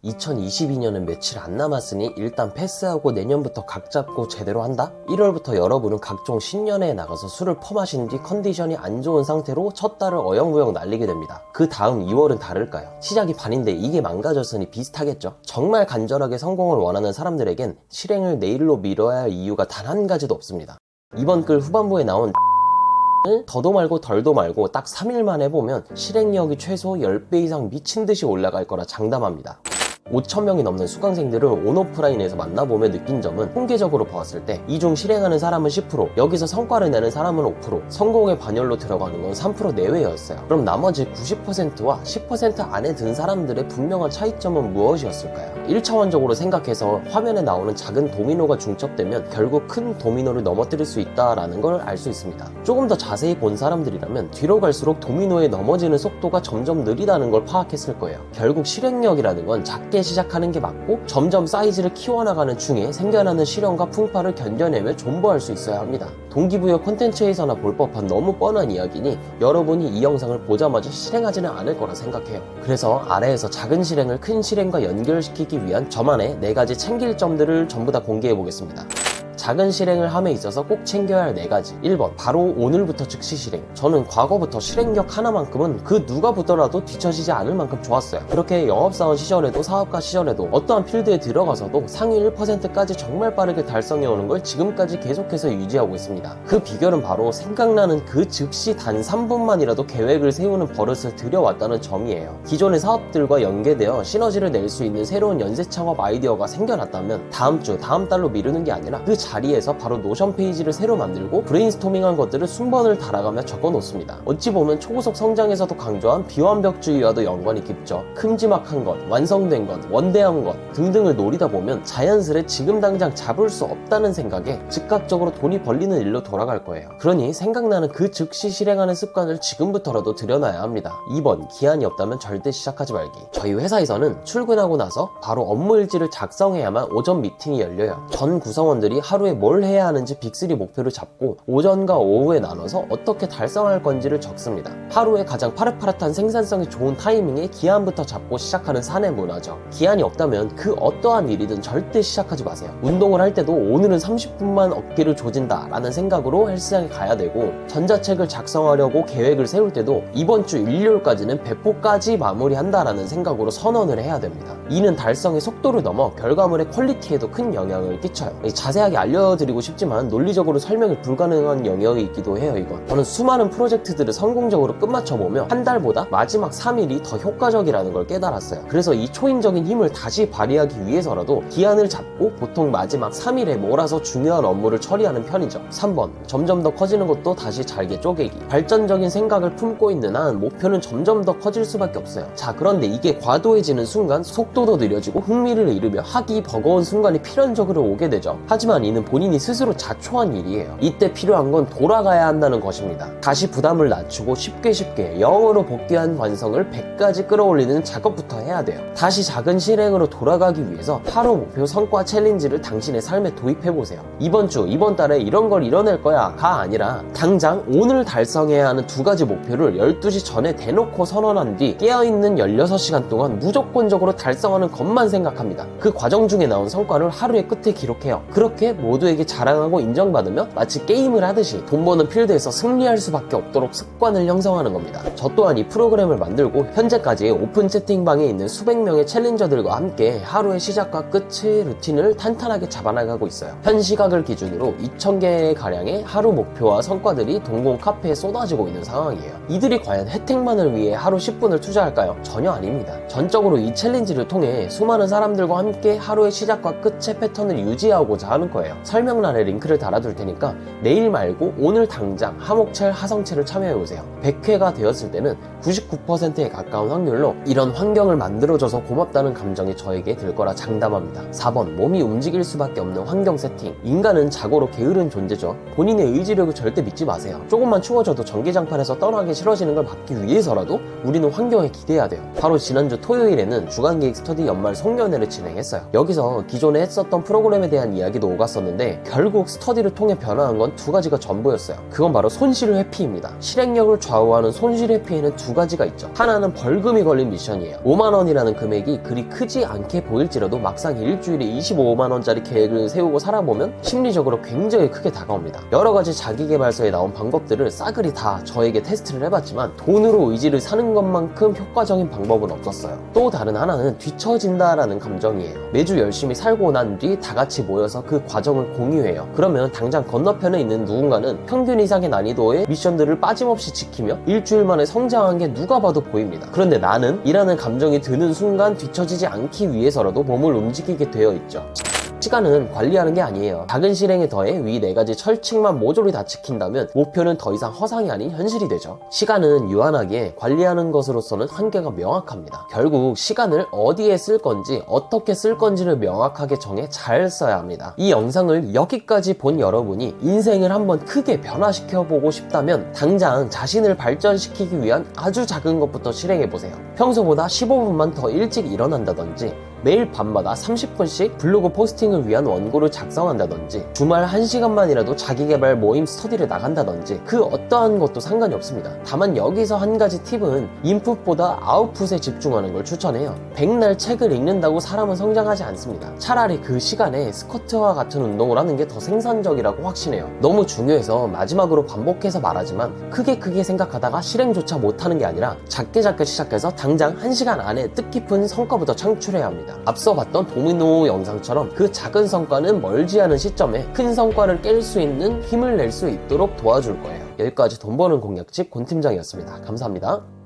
2022년은 며칠 안 남았으니 일단 패스하고 내년부터 각 잡고 제대로 한다? 1월부터 여러분은 각종 신년회에 나가서 술을 퍼마신 뒤 컨디션이 안 좋은 상태로 첫 달을 어영부영 날리게 됩니다. 그 다음 2월은 다를까요? 시작이 반인데 이게 망가졌으니 비슷하겠죠? 정말 간절하게 성공을 원하는 사람들에겐 실행을 내일로 미뤄야 할 이유가 단 한 가지도 없습니다. 이번 글 후반부에 나온 더도 말고 덜도 말고 딱 3일만 해보면 실행력이 최소 10배 이상 미친듯이 올라갈 거라 장담합니다. 5,000명이 넘는 수강생들을 온오프라인에서 만나보며 느낀 점은 통계적으로 보았을 때 이 중 실행하는 사람은 10%, 여기서 성과를 내는 사람은 5%, 성공의 반열로 들어가는 건 3% 내외였어요. 그럼 나머지 90%와 10% 안에 든 사람들의 분명한 차이점은 무엇이었을까요? 1차원적으로 생각해서 화면에 나오는 작은 도미노가 중첩되면 결국 큰 도미노를 넘어뜨릴 수 있다라는 걸 알 수 있습니다. 조금 더 자세히 본 사람들이라면 뒤로 갈수록 도미노에 넘어지는 속도가 점점 느리다는 걸 파악했을 거예요. 결국 실행력이라는 건 작게 시작하는 게 맞고 점점 사이즈를 키워나가는 중에 생겨나는 시련과 풍파를 견뎌내며 존버할 수 있어야 합니다. 동기부여 콘텐츠에서나 볼 법한 너무 뻔한 이야기니 여러분이 이 영상을 보자마자 실행하지는 않을 거라 생각해요. 그래서 아래에서 작은 실행을 큰 실행과 연결시키기 위한 저만의 4가지 챙길 점들을 전부 다 공개해 보겠습니다. 작은 실행을 함에 있어서 꼭 챙겨야 할 4가지. 1번, 바로 오늘부터 즉시 실행. 저는 과거부터 실행력 하나만큼은 그 누가 보더라도 뒤처지지 않을 만큼 좋았어요. 그렇게 영업사원 시절에도 사업가 시절에도 어떠한 필드에 들어가서도 상위 1%까지 정말 빠르게 달성해오는 걸 지금까지 계속해서 유지하고 있습니다. 그 비결은 바로 생각나는 그 즉시 단 3분만이라도 계획을 세우는 버릇을 들여왔다는 점이에요. 기존의 사업들과 연계되어 시너지를 낼 수 있는 새로운 연쇄 창업 아이디어가 생겨났다면 다음 주, 다음 달로 미루는 게 아니라 그 자리에서 바로 노션 페이지를 새로 만들고 브레인스토밍한 것들을 순번을 달아가며 적어 놓습니다. 어찌 보면 초고속 성장에서도 강조한 비완벽주의와도 연관이 깊죠. 큼지막한 것, 완성된 것, 원대한 것 등등을 노리다 보면 자연스레 지금 당장 잡을 수 없다는 생각에 즉각적으로 돈이 벌리는 일로 돌아갈 거예요. 그러니 생각나는 그 즉시 실행하는 습관을 지금부터라도 들여놔야 합니다. 2번, 기한이 없다면 절대 시작하지 말기. 저희 회사에서는 출근하고 나서 바로 업무 일지를 작성해야만 오전 미팅이 열려요. 전 구성원들이 하루에 뭘 해야 하는지 빅3 목표를 잡고 오전과 오후에 나눠서 어떻게 달성할 건지를 적습니다. 하루에 가장 파릇파릇한 생산성이 좋은 타이밍에 기한부터 잡고 시작하는 사내 문화죠. 기한이 없다면 그 어떠한 일이든 절대 시작하지 마세요. 운동을 할 때도 오늘은 30분만 어깨를 조진다 라는 생각으로 헬스장에 가야 되고, 전자책을 작성하려고 계획을 세울 때도 이번 주 일요일까지는 배포까지 마무리한다 라는 생각으로 선언을 해야 됩니다. 이는 달성의 속도를 넘어 결과물의 퀄리티에도 큰 영향을 끼쳐요. 자세하게 알려드리고 싶지만 논리적으로 설명이 불가능한 영역이 있기도 해요. 이건 저는 수많은 프로젝트들을 성공적으로 끝마쳐보며 한 달보다 마지막 3일이 더 효과적이라는 걸 깨달았어요. 그래서 이 초인적인 힘을 다시 발휘하기 위해서라도 기한을 잡고 보통 마지막 3일에 몰아서 중요한 업무를 처리하는 편이죠. 3번, 점점 더 커지는 것도 다시 잘게 쪼개기. 발전적인 생각을 품고 있는 한 목표는 점점 더 커질 수밖에 없어요. 자, 그런데 이게 과도해지는 순간 속도도 느려지고 흥미를 잃으며 하기 버거운 순간이 필연적으로 오게 되죠. 하지만 이는 본인이 스스로 자초한 일이에요. 이때 필요한 건 돌아가야 한다는 것입니다. 다시 부담을 낮추고 쉽게 0으로 복귀한 완성을 100까지 끌어올리는 작업부터 해야 돼요. 다시 작은 실행으로 돌아가기 위해서 하루 목표 성과 챌린지를 당신의 삶에 도입해보세요. 이번 주, 이번 달에 이런 걸 이뤄낼 거야 가 아니라 당장 오늘 달성해야 하는 2가지 목표를 12시 전에 대놓고 선언한 뒤 깨어있는 16시간 동안 무조건적으로 달성하는 것만 생각합니다. 그 과정 중에 나온 성과를 하루의 끝에 기록해요. 그렇게 모두에게 자랑하고 인정받으며 마치 게임을 하듯이 돈 버는 필드에서 승리할 수밖에 없도록 습관을 형성하는 겁니다. 저 또한 이 프로그램을 만들고 현재까지 오픈 채팅방에 있는 수백 명의 챌린저들과 함께 하루의 시작과 끝의 루틴을 탄탄하게 잡아나가고 있어요. 현 시각을 기준으로 2,000개 가량의 하루 목표와 성과들이 동공 카페에 쏟아지고 있는 상황이에요. 이들이 과연 혜택만을 위해 하루 10분을 투자할까요? 전혀 아닙니다. 전적으로 이 챌린지를 통해 수많은 사람들과 함께 하루의 시작과 끝의 패턴을 유지하고자 하는 거예요. 설명란에 링크를 달아둘 테니까 내일 말고 오늘 당장 하목첼 하성첼을 참여해보세요. 100회가 되었을 때는 99%에 가까운 확률로 이런 환경을 만들어줘서 고맙다는 감정이 저에게 들 거라 장담합니다. 4번, 몸이 움직일 수밖에 없는 환경 세팅. 인간은 자고로 게으른 존재죠. 본인의 의지력을 절대 믿지 마세요. 조금만 추워져도 전기장판에서 떠나기 싫어지는 걸 막기 위해서라도 우리는 환경에 기대해야 돼요. 바로 지난주 토요일에는 주간계획 스터디 연말 송년회를 진행했어요. 여기서 기존에 했었던 프로그램에 대한 이야기도 오갔었는데 있었는데 결국 스터디를 통해 변화한 건 두 가지가 전부였어요. 그건 바로 손실 회피입니다. 실행력을 좌우하는 손실 회피에는 두 가지가 있죠. 하나는 벌금이 걸린 미션이에요. 5만원이라는 금액이 그리 크지 않게 보일지라도 막상 일주일에 25만원짜리 계획을 세우고 살아보면 심리적으로 굉장히 크게 다가옵니다. 여러 가지 자기계발서에 나온 방법들을 싸그리 다 저에게 테스트를 해봤지만 돈으로 의지를 사는 것만큼 효과적인 방법은 없었어요. 또 다른 하나는 뒤처진다라는 감정이에요. 매주 열심히 살고 난 뒤 다 같이 모여서 그 과정을 공유해요. 그러면 당장 건너편에 있는 누군가는 평균 이상의 난이도의 미션들을 빠짐없이 지키며 일주일 만에 성장한 게 누가 봐도 보입니다. 그런데 나는 이라는 감정이 드는 순간 뒤처지지 않기 위해서라도 몸을 움직이게 되어 있죠. 시간은 관리하는 게 아니에요. 작은 실행에 더해 위 4가지 철칙만 모조리 다 지킨다면 목표는 더 이상 허상이 아닌 현실이 되죠. 시간은 유한하게 관리하는 것으로서는 한계가 명확합니다. 결국 시간을 어디에 쓸 건지 어떻게 쓸 건지를 명확하게 정해 잘 써야 합니다. 이 영상을 여기까지 본 여러분이 인생을 한번 크게 변화시켜보고 싶다면 당장 자신을 발전시키기 위한 아주 작은 것부터 실행해보세요. 평소보다 15분만 더 일찍 일어난다든지 매일 밤마다 30분씩 블로그 포스팅을 위한 원고를 작성한다든지 주말 1시간만이라도 자기계발 모임 스터디를 나간다든지 그 어떠한 것도 상관이 없습니다. 다만 여기서 한 가지 팁은 인풋보다 아웃풋에 집중하는 걸 추천해요. 백날 책을 읽는다고 사람은 성장하지 않습니다. 차라리 그 시간에 스쿼트와 같은 운동을 하는 게 더 생산적이라고 확신해요. 너무 중요해서 마지막으로 반복해서 말하지만 크게 생각하다가 실행조차 못하는 게 아니라 작게 시작해서 당장 1시간 안에 뜻깊은 성과부터 창출해야 합니다. 앞서 봤던 도미노 영상처럼 그 작은 성과는 멀지 않은 시점에 큰 성과를 깰 수 있는 힘을 낼 수 있도록 도와줄 거예요. 여기까지 돈 버는 공략집 권 팀장이었습니다. 감사합니다.